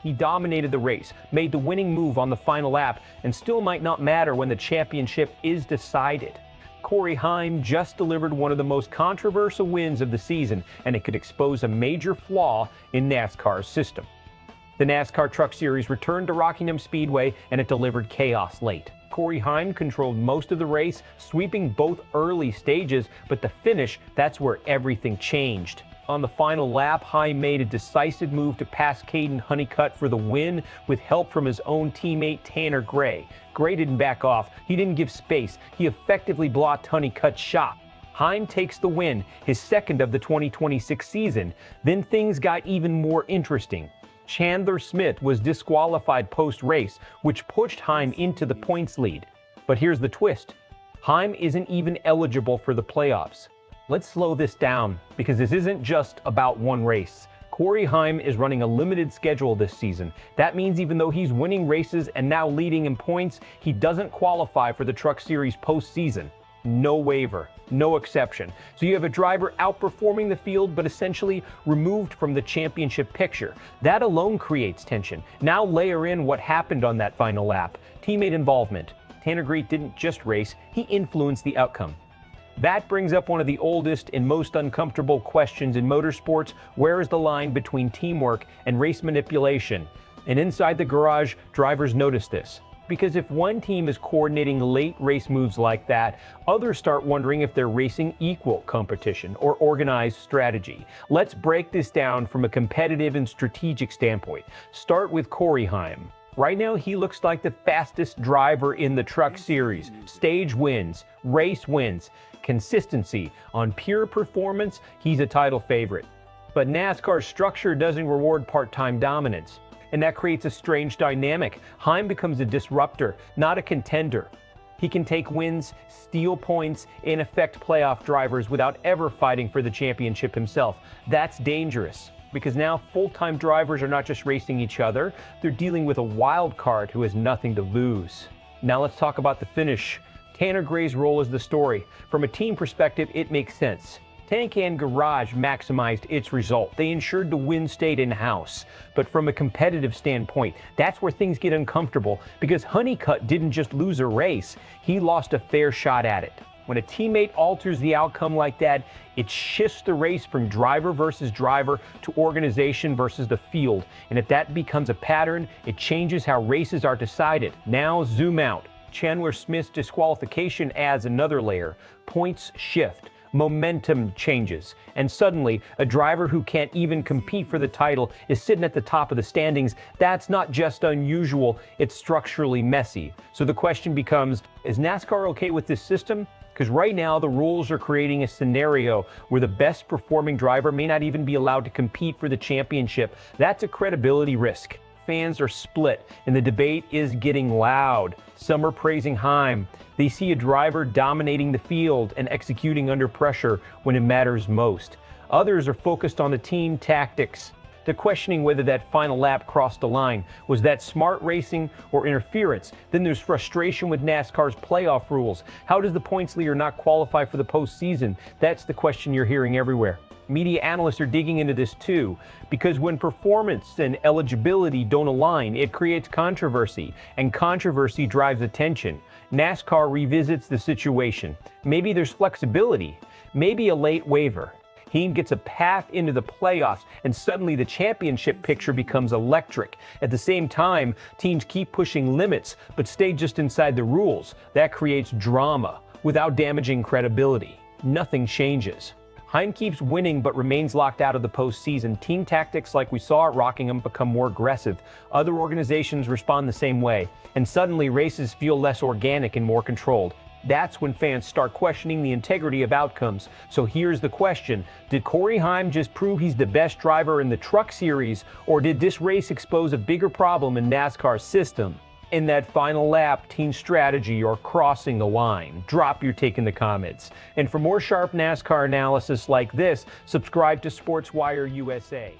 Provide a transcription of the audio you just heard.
He dominated the race, made the winning move on the final lap, and still might not matter when the championship is decided. Corey Heim just delivered one of the most controversial wins of the season, and it could expose a major flaw in NASCAR's system. The NASCAR Truck Series returned to Rockingham Speedway, and it delivered chaos late. Corey Heim controlled most of the race, sweeping both early stages, but the finish, that's where everything changed. On the final lap, Heim made a decisive move to pass Kaden Honeycutt for the win with help from his own teammate Tanner Gray. Gray didn't back off. He didn't give space. He effectively blocked Honeycutt's shot. Heim takes the win, his second of the 2026 season. Then things got even more interesting. Chandler Smith was disqualified post-race, which pushed Heim into the points lead. But here's the twist. Heim isn't even eligible for the playoffs. Let's slow this down, because this isn't just about one race. Corey Heim is running a limited schedule this season. That means even though he's winning races and now leading in points, he doesn't qualify for the Truck Series postseason. No waiver, no exception. So you have a driver outperforming the field, but essentially removed from the championship picture. That alone creates tension. Now layer in what happened on that final lap. Teammate involvement. Tanner Gray didn't just race, he influenced the outcome. That brings up one of the oldest and most uncomfortable questions in motorsports. Where is the line between teamwork and race manipulation? And inside the garage, drivers notice this. Because if one team is coordinating late race moves like that, others start wondering if they're racing equal competition or organized strategy. Let's break this down from a competitive and strategic standpoint. Start with Corey Heim. Right now, he looks like the fastest driver in the Truck Series. Stage wins, race wins, consistency. On pure performance, he's a title favorite. But NASCAR's structure doesn't reward part-time dominance. And that creates a strange dynamic. Heim becomes a disruptor, not a contender. He can take wins, steal points, and affect playoff drivers without ever fighting for the championship himself. That's dangerous, because now full-time drivers are not just racing each other, they're dealing with a wild card who has nothing to lose. Now let's talk about the finish. Tanner Gray's role is the story. From a team perspective, it makes sense. TRICON Garage maximized its result. They ensured the win stayed in-house. But from a competitive standpoint, that's where things get uncomfortable, because Honeycutt didn't just lose a race, he lost a fair shot at it. When a teammate alters the outcome like that, it shifts the race from driver versus driver to organization versus the field. And if that becomes a pattern, it changes how races are decided. Now zoom out. Chandler Smith's disqualification adds another layer. Points shift. Momentum changes, and suddenly a driver who can't even compete for the title is sitting at the top of the standings. That's not just unusual, it's structurally messy. So the question becomes, is NASCAR okay with this system? Because right now the rules are creating a scenario where the best performing driver may not even be allowed to compete for the championship. That's a credibility risk. Fans are split, and the debate is getting loud. Some are praising Heim. They see a driver dominating the field and executing under pressure when it matters most. Others are focused on the team tactics. They're questioning whether that final lap crossed the line. Was that smart racing or interference? Then there's frustration with NASCAR's playoff rules. How does the points leader not qualify for the postseason? That's the question you're hearing everywhere. Media analysts are digging into this too, because when performance and eligibility don't align, it creates controversy, and controversy drives attention. NASCAR revisits the situation. Maybe there's flexibility, maybe a late waiver. Heim gets a path into the playoffs, and suddenly the championship picture becomes electric. At the same time, teams keep pushing limits, but stay just inside the rules. That creates drama without damaging credibility. Nothing changes. Heim keeps winning but remains locked out of the postseason. Team tactics like we saw at Rockingham become more aggressive. Other organizations respond the same way. And suddenly races feel less organic and more controlled. That's when fans start questioning the integrity of outcomes. So here's the question. Did Corey Heim just prove he's the best driver in the Truck Series, or did this race expose a bigger problem in NASCAR's system? In that final lap, team strategy, or crossing the line? Drop your take in the comments. And for more sharp NASCAR analysis like this, subscribe to SPORTSWIRE USA.